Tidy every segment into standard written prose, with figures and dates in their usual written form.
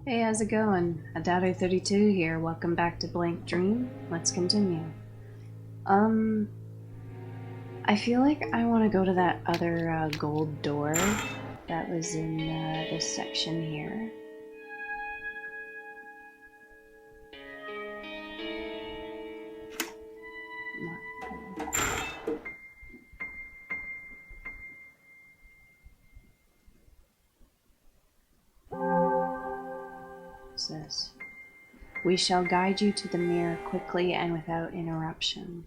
Hey, how's it going? Adaru32 here. Welcome back to Blank Dream. Let's continue. I feel like I want to go to that other gold door that was in this section here. What's this? We shall guide you to the mirror quickly and without interruption.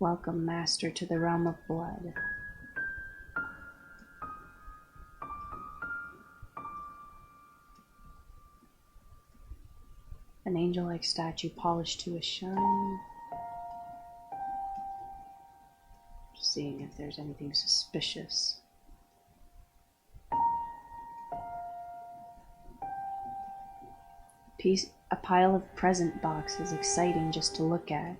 Welcome, Master, to the realm of blood. An angel-like statue polished to a shine. Just seeing if there's anything suspicious. A pile of present boxes, exciting just to look at.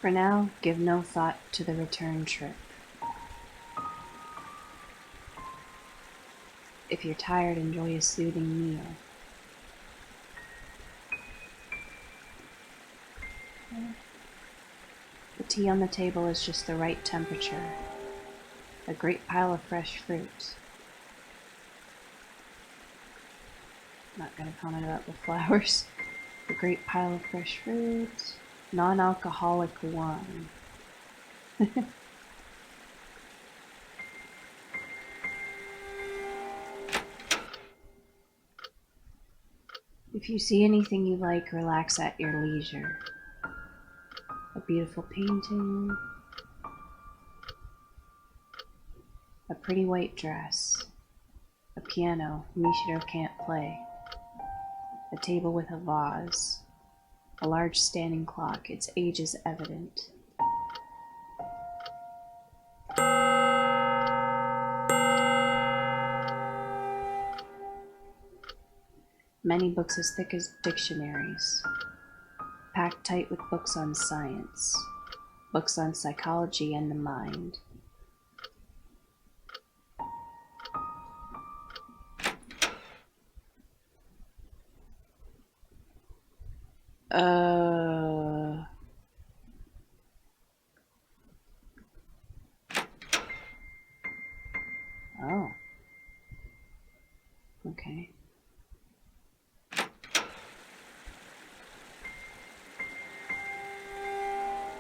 For now, give no thought to the return trip. If you're tired, enjoy a soothing meal. The tea on the table is just the right temperature. A great pile of fresh fruit. Not gonna comment about the flowers. A great pile of fresh fruit. Non-alcoholic wine. If you see anything you like, relax at your leisure. A beautiful painting. A pretty white dress. A piano Michiro can't play. A table with a vase. A large standing clock. Its age is evident. Many books as thick as dictionaries. Packed tight with books on science. Books on psychology and the mind. Oh. Okay.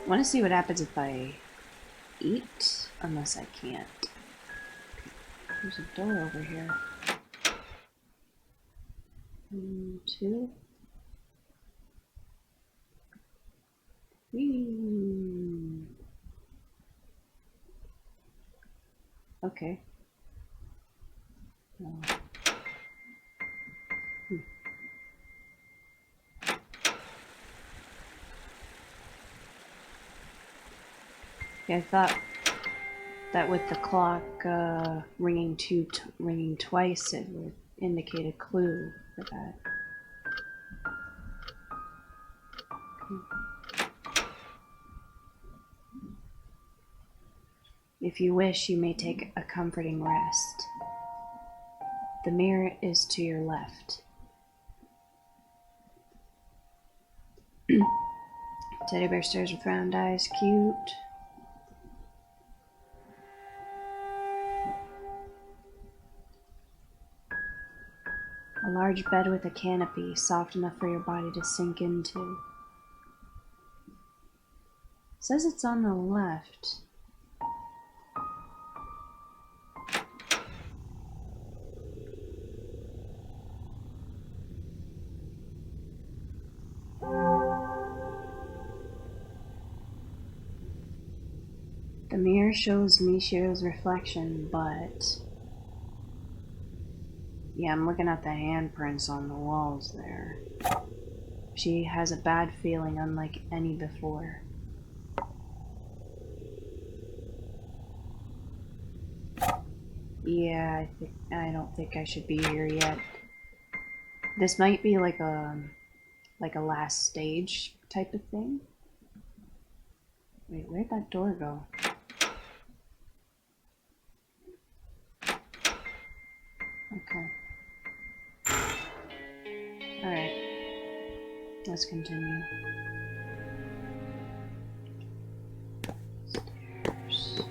I want to see what happens if I eat, unless I can't. There's a door over here. 1, 2. Whee. Okay. Oh. Yeah, I thought that with the clock ringing twice, it would indicate a clue for that. If you wish, you may take a comforting rest. The mirror is to your left. Teddy bear stares with round eyes, cute. A large bed with a canopy, soft enough for your body to sink into. It says it's on the left. The mirror shows Michiro's reflection, but yeah, I'm looking at the handprints on the walls there. She has a bad feeling unlike any before. Yeah, I don't think I should be here yet. This might be like a last stage type of thing. Wait, where Where'd that door go? Okay. Alright. Let's continue. Stairs.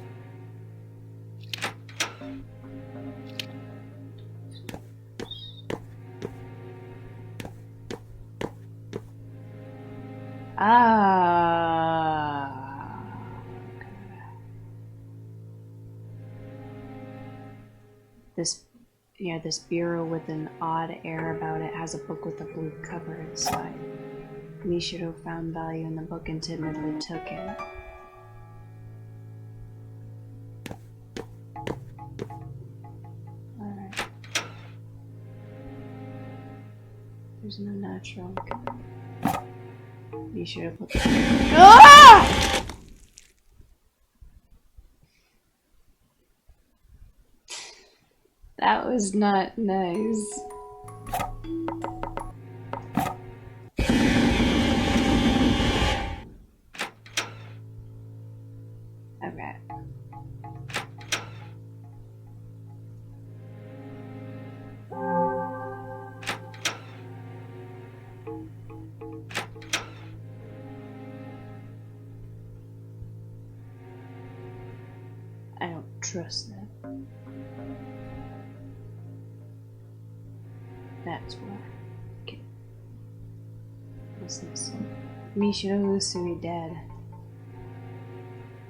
This bureau with an odd air about it has a book with a blue cover inside. Mishiro found value in the book and timidly took it. Alright. There's no natural. Mishiro put the ah! That was not nice. Okay. I don't trust that. That's why. Okay. What's this? Mishiro Usui dead.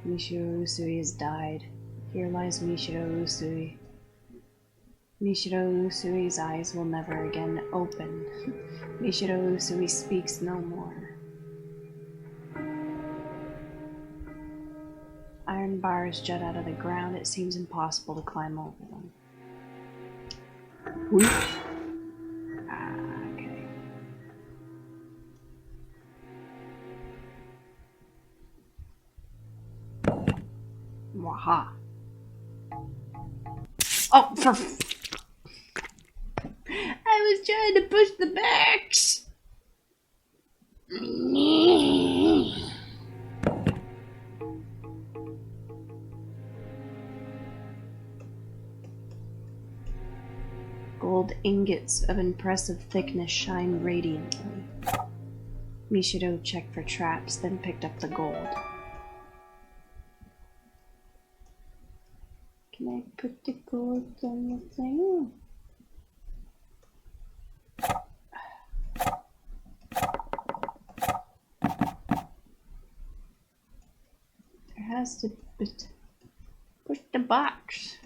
Mishiro Usui has died. Here lies Mishiro Usui. Mishiro Usui's eyes will never again open. Mishiro Usui speaks no more. Iron bars jut out of the ground. It seems impossible to climb over them. Whoop. Okay. Waha. Oh, for I was trying to push the backs. Gold ingots of impressive thickness shine radiantly. Mishiro checked for traps, then picked up the gold. Can I put the gold on the thing? There has to be. Push the box.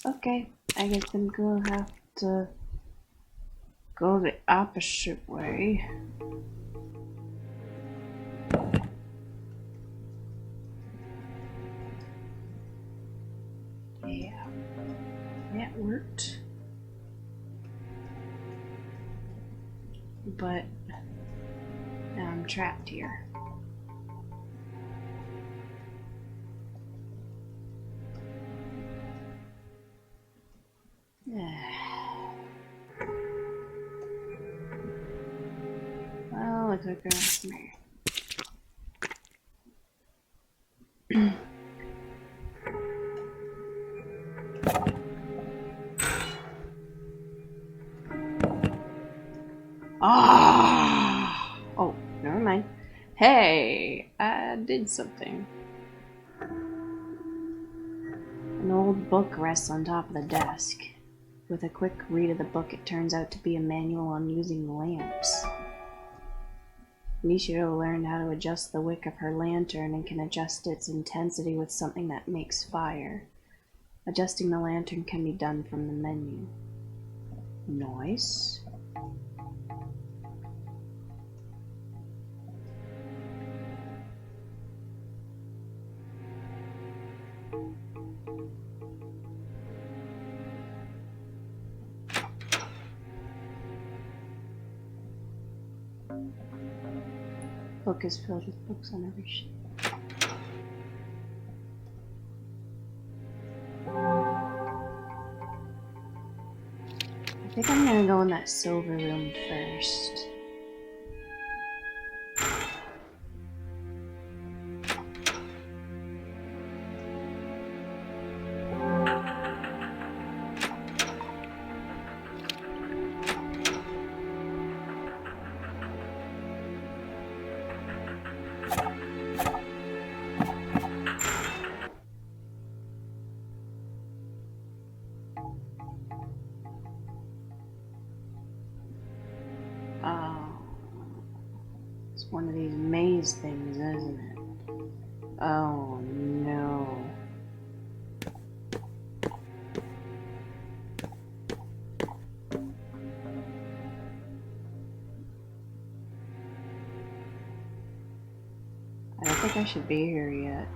Okay, I guess I'm gonna have to go the opposite way. Yeah, that worked. But now I'm trapped here. Well, looks like that's me. Ah! Oh, never mind. Hey, I did something. An old book rests on top of the desk. With a quick read of the book, it turns out to be a manual on using lamps. Mishiro learned how to adjust the wick of her lantern and can adjust its intensity with something that makes fire. Adjusting the lantern can be done from the menu. Nice. Book is filled with books on every sheet. I think I'm gonna go in that silver room first. Oh. It's one of these maze things, isn't it? Oh no. I don't think I should be here yet.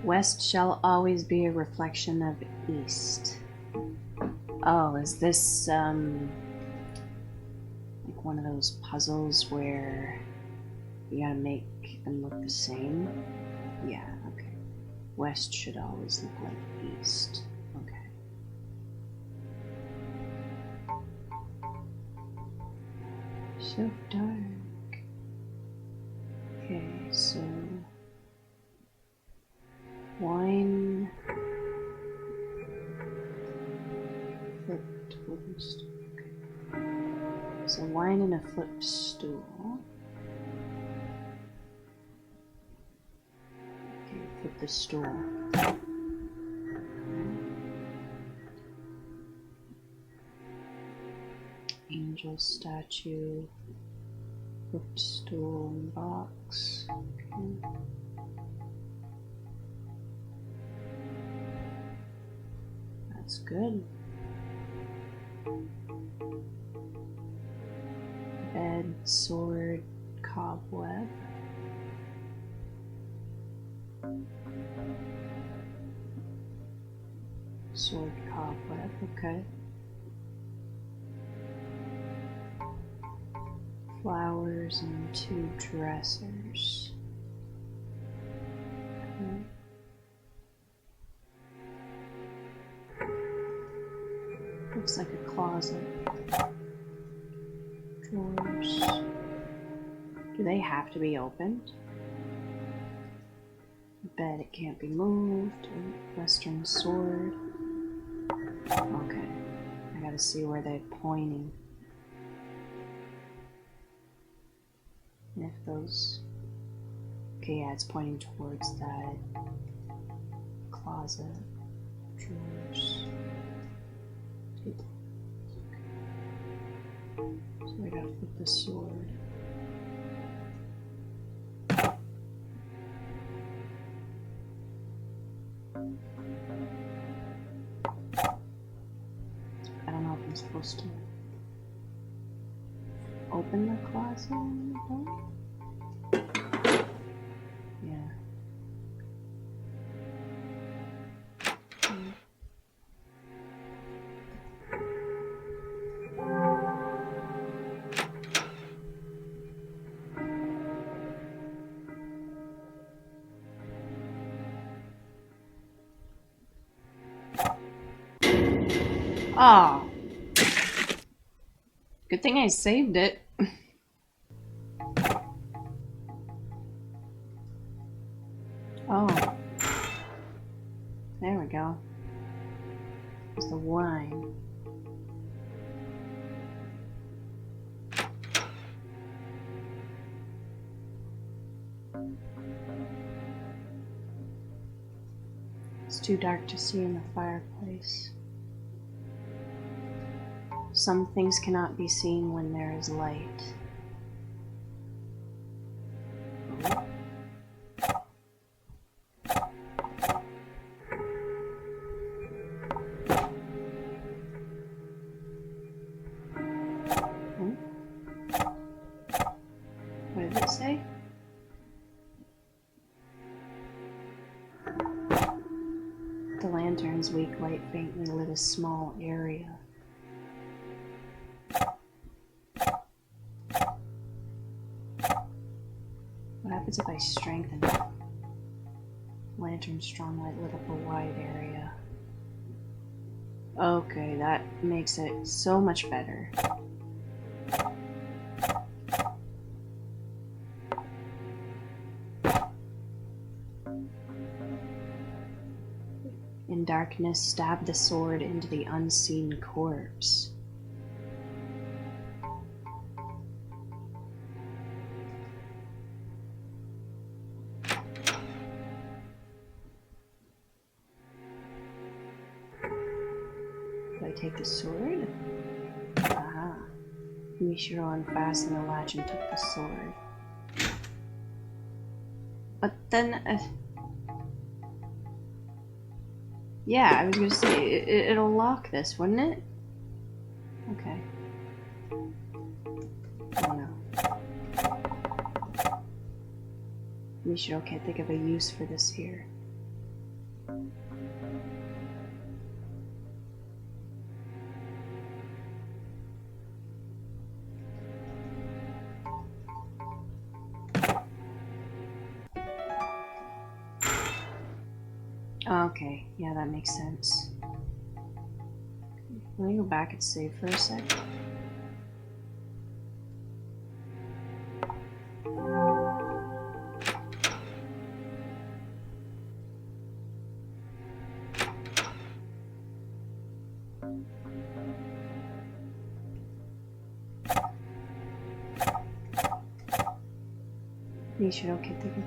West shall always be a reflection of east. Oh, is this, like one of those puzzles where you gotta make them look the same? Yeah, okay. West should always look like east. Okay. So dark. Okay, so... wine... flipped wooden stool. Okay. So wine and a flipped stool. Okay, flip the stool. Angel statue, flipped stool and box. Okay. That's good. Bed, sword, cobweb. Sword, cobweb, okay. Flowers and 2 dressers. Okay. Looks like a closet. Drawers. Do they have to be opened? Bed, it can't be moved. Western sword. Okay. I gotta see where they're pointing. And if those... okay, yeah, it's pointing towards that closet. Drawers. Table. Okay. So we gotta flip the sword. I don't know if I'm supposed to open the closet. Yeah. Oh. Good thing I saved it. Oh. There we go. It's the wine. It's too dark to see in the fireplace. Some things cannot be seen when there is light. What did it say? The lantern's weak light faintly lit a small area. What happens if I strengthen it? Lantern's strong light lit up a wide area. Okay, that makes it so much better. In darkness, stab the sword into the unseen corpse. I take the sword? Aha. Mishiro unfastened the latch and took the sword. But then... yeah, I was gonna say, it'll lock this, wouldn't it? Okay. Oh no. Mishiro can't think of a use for this here. Okay, yeah, that makes sense. Let me go back and save for a sec. Mishiro can't think of it.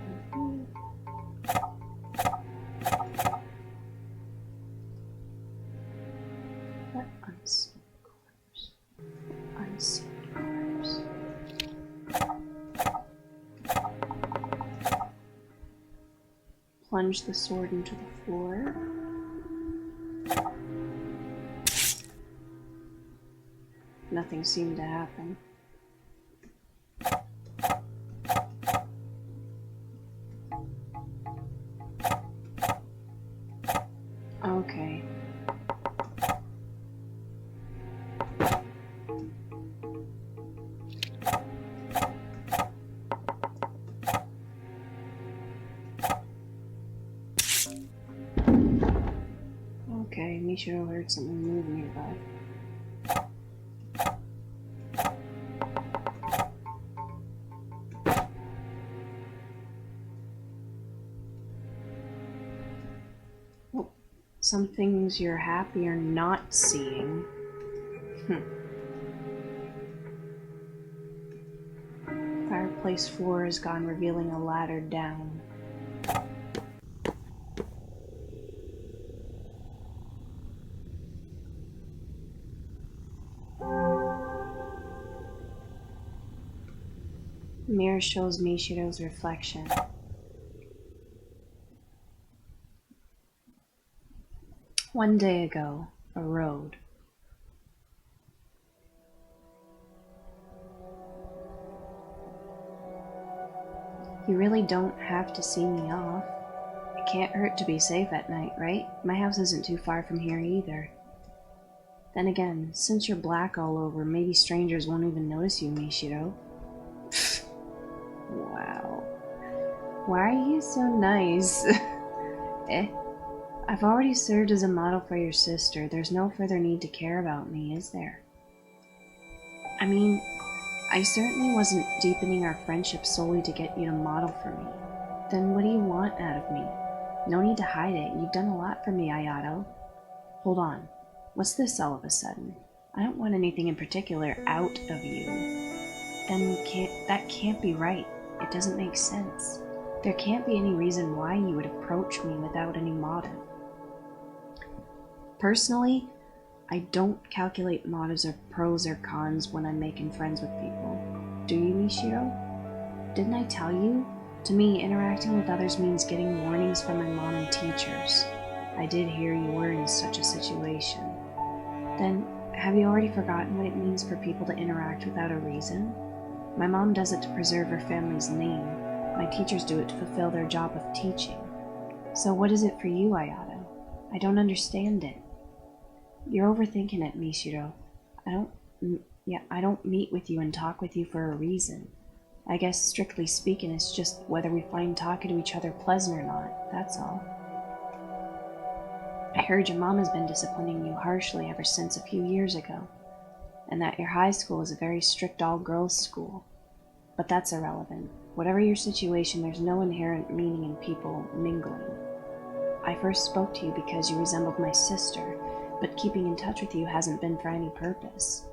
What unseen corners? Unseen corners. Plunge the sword into the floor. Nothing seemed to happen. Okay. Okay, Mishiro heard something move nearby. Well, some things you're happier not seeing. Fireplace floor is gone, revealing a ladder down. Mirror shows Mishiro's reflection. One day ago, a road. You really don't have to see me off. It can't hurt to be safe at night, right? My house isn't too far from here either. Then again, since you're black all over, maybe strangers won't even notice you, Mishiro. Wow. Why are you so nice? I've already served as a model for your sister. There's no further need to care about me, is there? I mean, I certainly wasn't deepening our friendship solely to get you to model for me. Then what do you want out of me? No need to hide it. You've done a lot for me, Ayato. Hold on. What's this all of a sudden? I don't want anything in particular out of you. Then that can't be right. It doesn't make sense. There can't be any reason why you would approach me without any motive. Personally, I don't calculate motives or pros or cons when I'm making friends with people. Do you, Mishiro? Didn't I tell you? To me, interacting with others means getting warnings from my mom and teachers. I did hear you were in such a situation. Then, have you already forgotten what it means for people to interact without a reason? My mom does it to preserve her family's name. My teachers do it to fulfill their job of teaching. So what is it for you, Ayato? I don't understand it. You're overthinking it, Mishiro. I don't meet with you and talk with you for a reason. I guess, strictly speaking, it's just whether we find talking to each other pleasant or not, that's all. I heard your mom has been disciplining you harshly ever since a few years ago, and that your high school is a very strict all-girls school. But that's irrelevant. Whatever your situation, there's no inherent meaning in people mingling. I first spoke to you because you resembled my sister, but keeping in touch with you hasn't been for any purpose.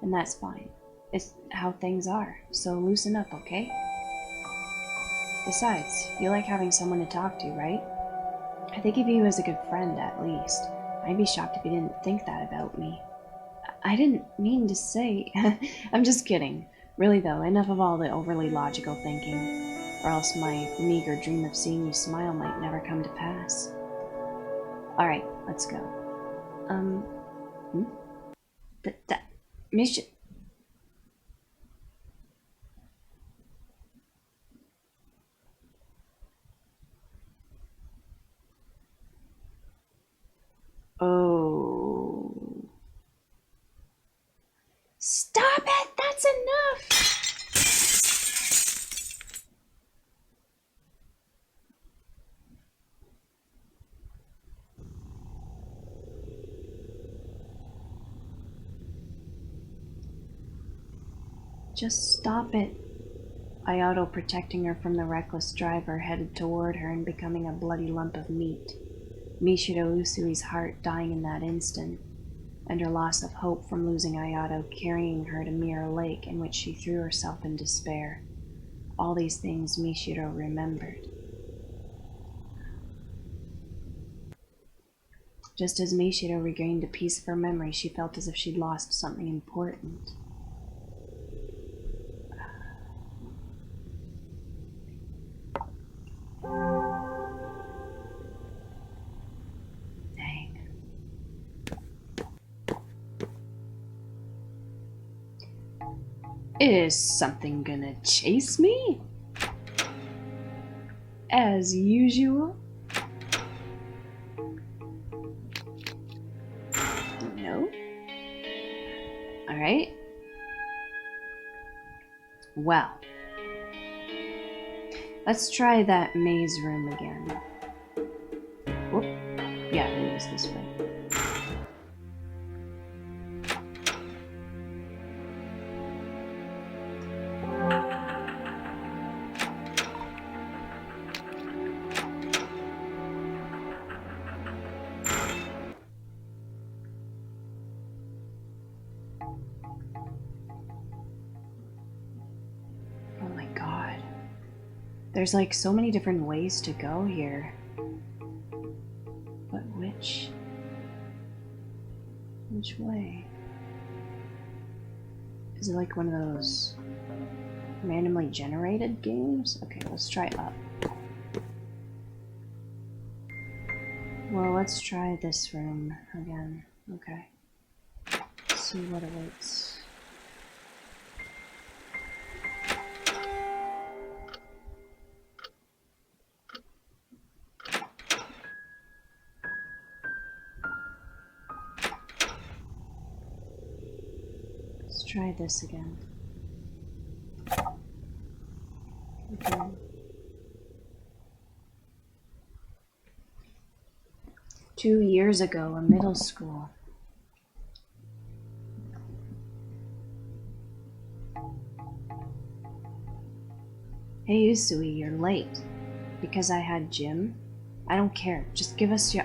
And that's fine. It's how things are, so loosen up, okay? Besides, you like having someone to talk to, right? I think of you as a good friend, at least. I'd be shocked if you didn't think that about me. I didn't mean to say... I'm just kidding. Really though, enough of all the overly logical thinking, or else my meager dream of seeing you smile might never come to pass. Alright, let's go. Mission... Oh... Stop it! That's enough! Just stop it. Ayato, protecting her from the reckless driver, headed toward her and becoming a bloody lump of meat. Mishiro Usui's heart dying in that instant, and her loss of hope from losing Ayato carrying her to Mirror Lake, in which she threw herself in despair. All these things Mishiro remembered. Just as Mishiro regained a piece of her memory, she felt as if she'd lost something important. Is something gonna chase me? As usual? No? Alright. Well. Let's try that maze room again. Whoop. Yeah, it is this way. There's like so many different ways to go here. But which way? Is it like one of those randomly generated games? Okay, let's try up. Well, let's try this room again. Okay. Let's see what awaits. Try this again. Okay. 2 years ago, a middle school. Hey Usui, you're late. Because I had gym? I don't care. Just give us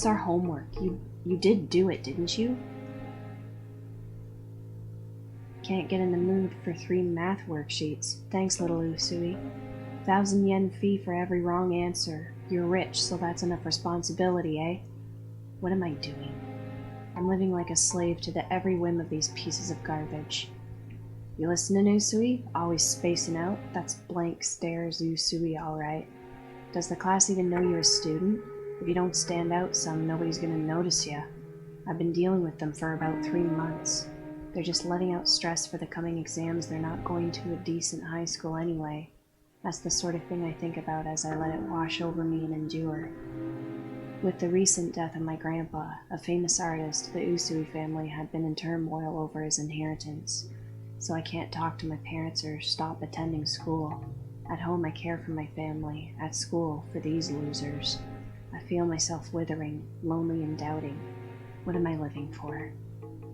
our homework. You did do it, didn't you? Can't get in the mood for 3 math worksheets. Thanks, little Usui. 1,000 yen fee for every wrong answer. You're rich, so that's enough responsibility, eh? What am I doing? I'm living like a slave to the every whim of these pieces of garbage. You listening, Usui? Always spacing out? That's blank stares Usui, alright. Does the class even know you're a student? If you don't stand out some, nobody's gonna notice ya. I've been dealing with them for about 3 months. They're just letting out stress for the coming exams. They're not going to a decent high school anyway. That's the sort of thing I think about as I let it wash over me and endure. With the recent death of my grandpa, a famous artist, the Usui family had been in turmoil over his inheritance. So I can't talk to my parents or stop attending school. At home I care for my family. At school, for these losers. I feel myself withering, lonely and doubting. What am I living for?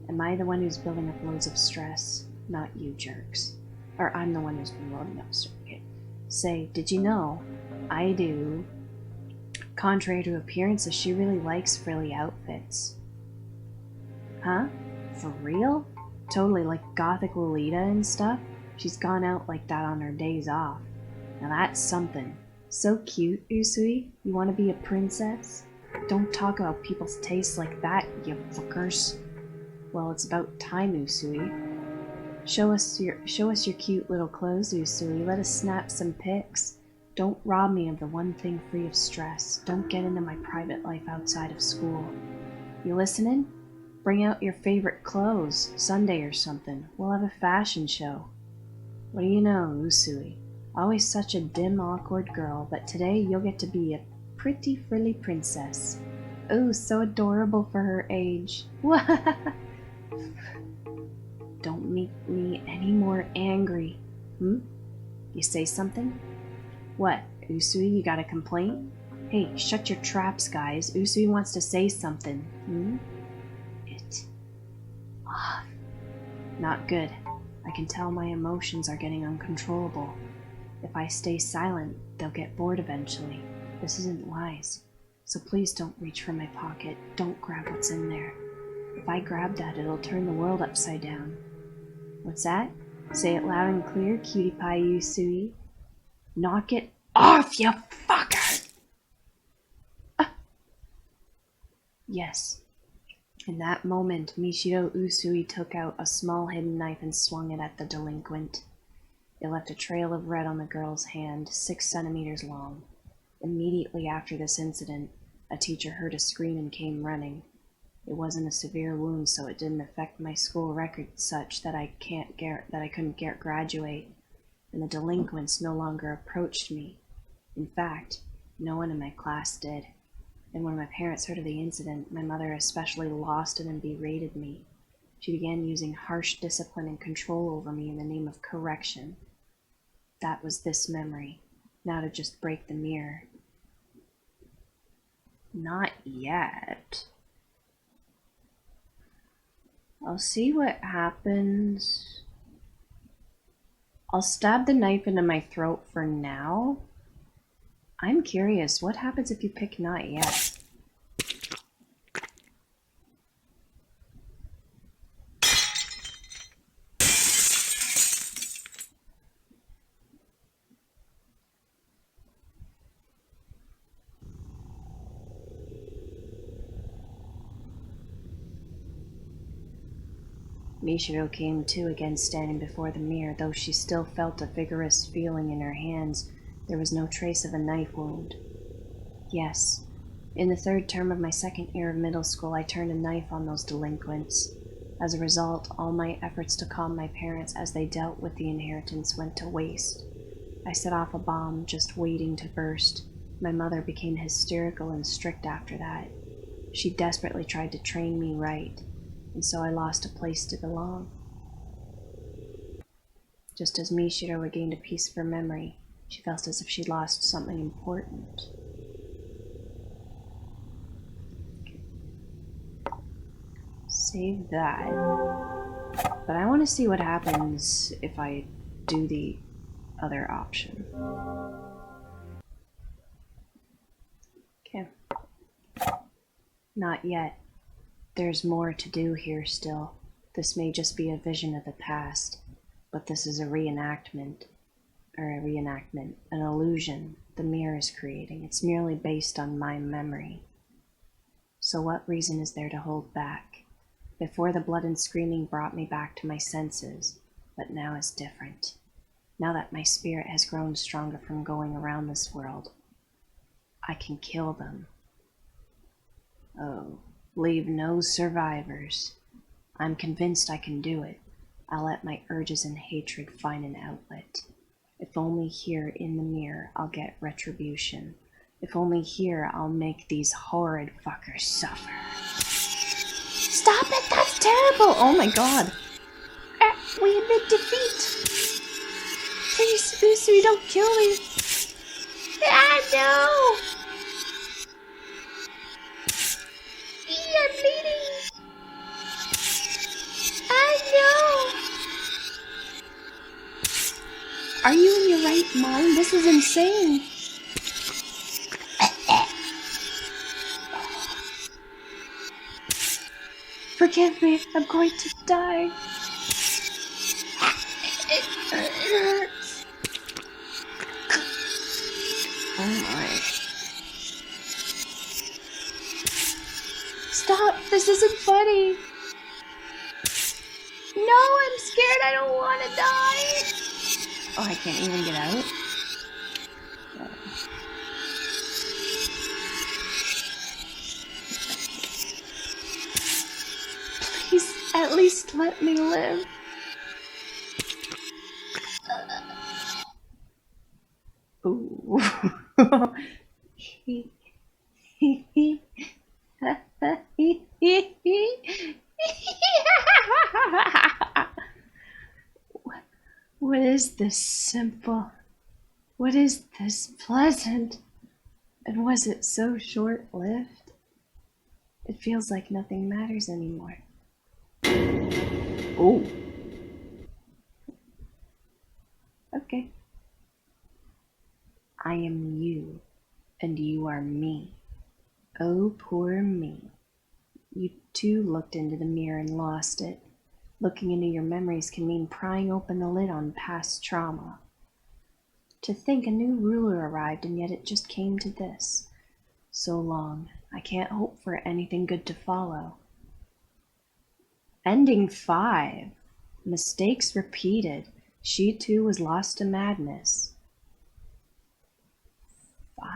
Am I the one who's building up loads of stress? Not you jerks. Or I'm the one who's been loading up stress. Okay. Say, did you know? I do. Contrary to appearances, she really likes frilly outfits. Huh? For real? Totally like gothic Lolita and stuff? She's gone out like that on her days off. Now that's something. So cute, Usui. You want to be a princess? Don't talk about people's tastes like that, you fuckers. Well, it's about time, Usui. Show us your cute little clothes, Usui. Let us snap some pics. Don't rob me of the one thing free of stress. Don't get into my private life outside of school. You listening? Bring out your favorite clothes, Sunday or something. We'll have a fashion show. What do you know, Usui? Always such a dim, awkward girl, but today you'll get to be a pretty frilly princess. Oh, so adorable for her age. Don't make me any more angry. You say something? What, Usui, you got a complaint? Hey, shut your traps, guys. Usui wants to say something. It off. Not good. I can tell my emotions are getting uncontrollable. If I stay silent, they'll get bored eventually. This isn't wise. So please don't reach for my pocket. Don't grab what's in there. If I grab that, it'll turn the world upside down. What's that? Say it loud and clear, cutie pie Usui. Knock it off, you fucker! Yes. In that moment, Michiro Usui took out a small hidden knife and swung it at the delinquent. It left a trail of red on the girl's hand, 6 centimeters long. Immediately after this incident, a teacher heard a scream and came running. It wasn't a severe wound, so it didn't affect my school record such that I couldn't graduate, and the delinquents no longer approached me. In fact, no one in my class did. And when my parents heard of the incident, my mother especially lost it and berated me. She began using harsh discipline and control over me in the name of correction. That was this memory. Now to just break the mirror. Not yet. I'll see what happens. I'll stab the knife into my throat for now. I'm curious, what happens if you pick not yet? Michiro came to again, standing before the mirror. Though she still felt a vigorous feeling in her hands, there was no trace of a knife wound. Yes, in the 3rd term of my 2nd year of middle school, I turned a knife on those delinquents. As a result, all my efforts to calm my parents as they dealt with the inheritance went to waste. I set off a bomb, just waiting to burst. My mother became hysterical and strict after that. She desperately tried to train me right, and so I lost a place to belong. Just as Michiro regained a piece of her memory, she felt as if she'd lost something important. Save that. But I want to see what happens if I do the other option. Okay. Not yet. There's more to do here still. This may just be a vision of the past, but this is a reenactment, an illusion the mirror is creating. It's merely based on my memory. So what reason is there to hold back? Before, the blood and screaming brought me back to my senses, but now is different. Now that my spirit has grown stronger from going around this world, I can kill them. Oh, leave no survivors. I'm convinced I can do it. I'll let my urges and hatred find an outlet. If only here in the mirror I'll get retribution. If only here I'll make these horrid fuckers suffer. Stop it! That's terrible! Oh my god. We admit defeat! Please, Usui, don't kill me! No! I'm bleeding! No! Are you in your right mind? This is insane! Forgive me, I'm going to die. It hurts. Oh my. Stop! This isn't funny! No, I'm scared! I don't want to die! Oh, I can't even get out? Please, at least let me live. Ooh. What is this simple? What is this pleasant? And was it so short-lived? It feels like nothing matters anymore. Oh. Okay. I am you, and you are me. Oh, poor me. You too looked into the mirror and lost it. Looking into your memories can mean prying open the lid on past trauma. To think a new ruler arrived and yet it just came to this. So long, I can't hope for anything good to follow. Ending 5. Mistakes repeated. She too was lost to madness. 5.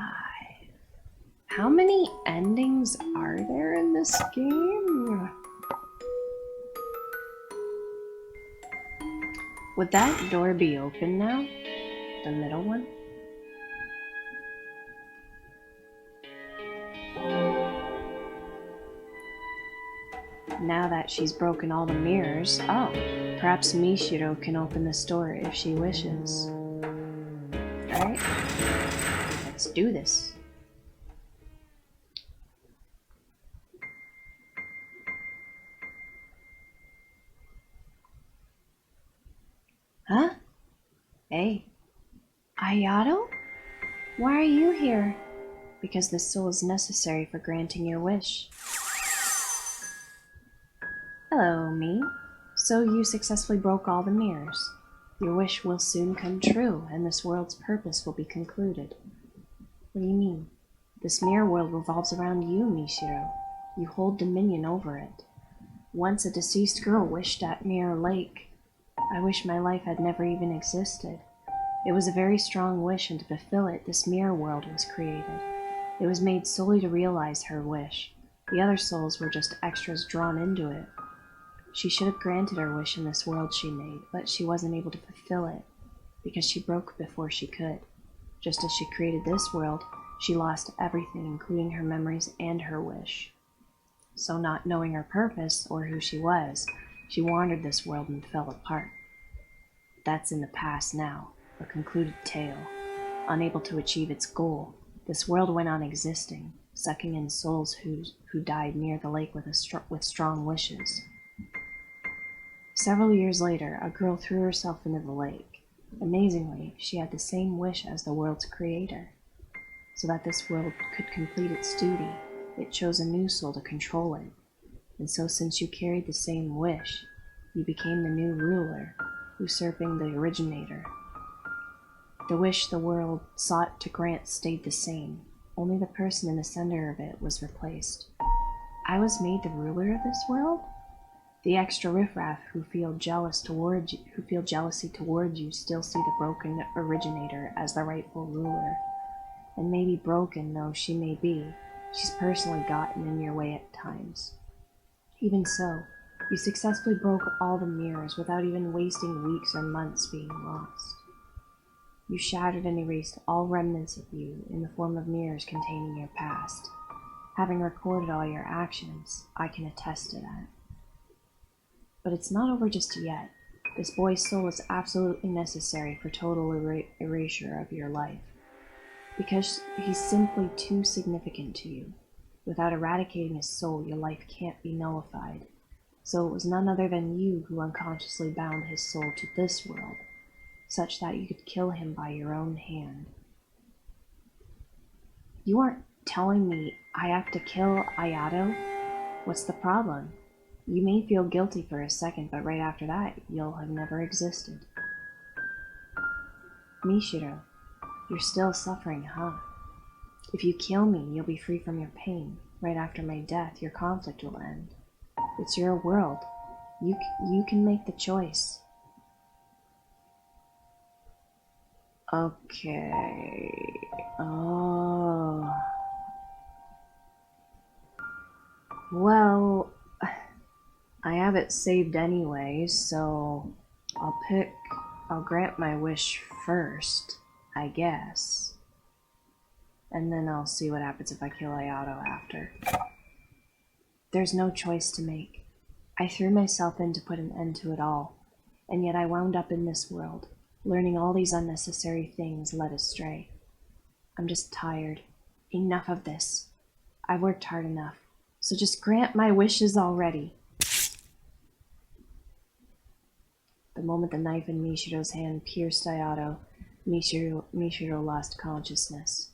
How many endings are there in this game? Would that door be open now? The middle one? Now that she's broken all the mirrors, perhaps Mishiro can open this door if she wishes. Alright, let's do this. Huh? Hey. Ayato? Why are you here? Because this soul is necessary for granting your wish. Hello, me. So you successfully broke all the mirrors. Your wish will soon come true, and this world's purpose will be concluded. What do you mean? This mirror world revolves around you, Mishiro. You hold dominion over it. Once a deceased girl wished at Mirror Lake. I wish my life had never even existed. It was a very strong wish, and to fulfill it, this mirror world was created. It was made solely to realize her wish. The other souls were just extras drawn into it. She should have granted her wish in this world she made, but she wasn't able to fulfill it, because she broke before she could. Just as she created this world, she lost everything, including her memories and her wish. So not knowing her purpose, or who she was, she wandered this world and fell apart. That's in the past now, a concluded tale. Unable to achieve its goal, this world went on existing, sucking in souls who died near the lake with strong wishes. Several years later, a girl threw herself into the lake. Amazingly, she had the same wish as the world's creator. So that this world could complete its duty, it chose a new soul to control it. And so since you carried the same wish, you became the new ruler, usurping the originator. The wish the world sought to grant stayed the same. Only the person in the center of it was replaced. I was made the ruler of this world? The extra riffraff who feel jealousy towards you still see the broken originator as the rightful ruler. And maybe broken though she may be, she's personally gotten in your way at times. Even so, you successfully broke all the mirrors without even wasting weeks or months being lost. You shattered and erased all remnants of you in the form of mirrors containing your past. Having recorded all your actions, I can attest to that. But it's not over just yet. This boy's soul is absolutely necessary for total erasure of your life. Because he's simply too significant to you. Without eradicating his soul, your life can't be nullified. So it was none other than you who unconsciously bound his soul to this world, such that you could kill him by your own hand. You aren't telling me I have to kill Ayato? What's the problem? You may feel guilty for a second, but right after that, you'll have never existed. Mishiro, you're still suffering, huh? If you kill me, you'll be free from your pain. right after my death, your conflict will end. It's your world. You can make the choice. Okay. Oh. Well, I have it saved anyway, so I'll grant my wish first, I guess. And then I'll see what happens if I kill Ayato after. There's no choice to make. I threw myself in to put an end to it all, and yet I wound up in this world, learning all these unnecessary things led astray. I'm just tired. Enough of this. I've worked hard enough, so just grant my wishes already. The moment the knife in Mishiro's hand pierced Ayato, Mishiro lost consciousness.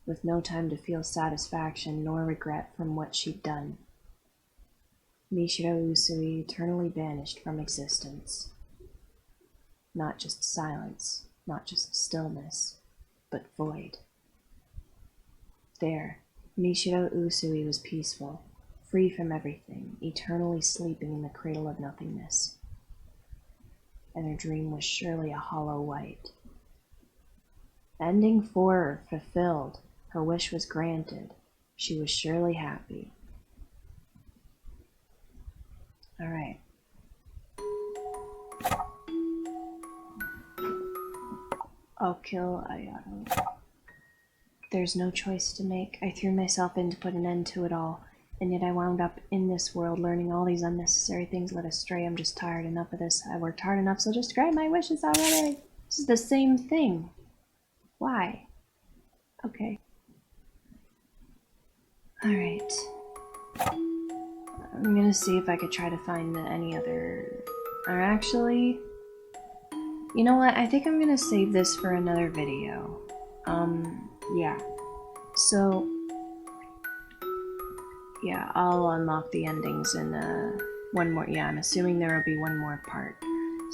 With no time to feel satisfaction nor regret from what she'd done, Mishiro Usui eternally vanished from existence. Not just silence, not just stillness, but void. There, Mishiro Usui was peaceful, free from everything, eternally sleeping in the cradle of nothingness. And her dream was surely a hollow white. Ending for her, fulfilled. Her wish was granted. She was surely happy. Alright. I'll kill Ayato. There's no choice to make. I threw myself in to put an end to it all, and yet I wound up in this world learning all these unnecessary things led astray. I'm just tired. Enough of this. I worked hard enough, so just grant my wishes already. This is the same thing. Why? Okay. Alright. I'm gonna see if I could try to find any other... Or actually... You know what? I think I'm gonna save this for another video. Yeah. So... Yeah, I'll unlock the endings in, one more... Yeah, I'm assuming there will be one more part.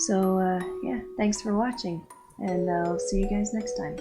So, yeah, thanks for watching. And I'll see you guys next time.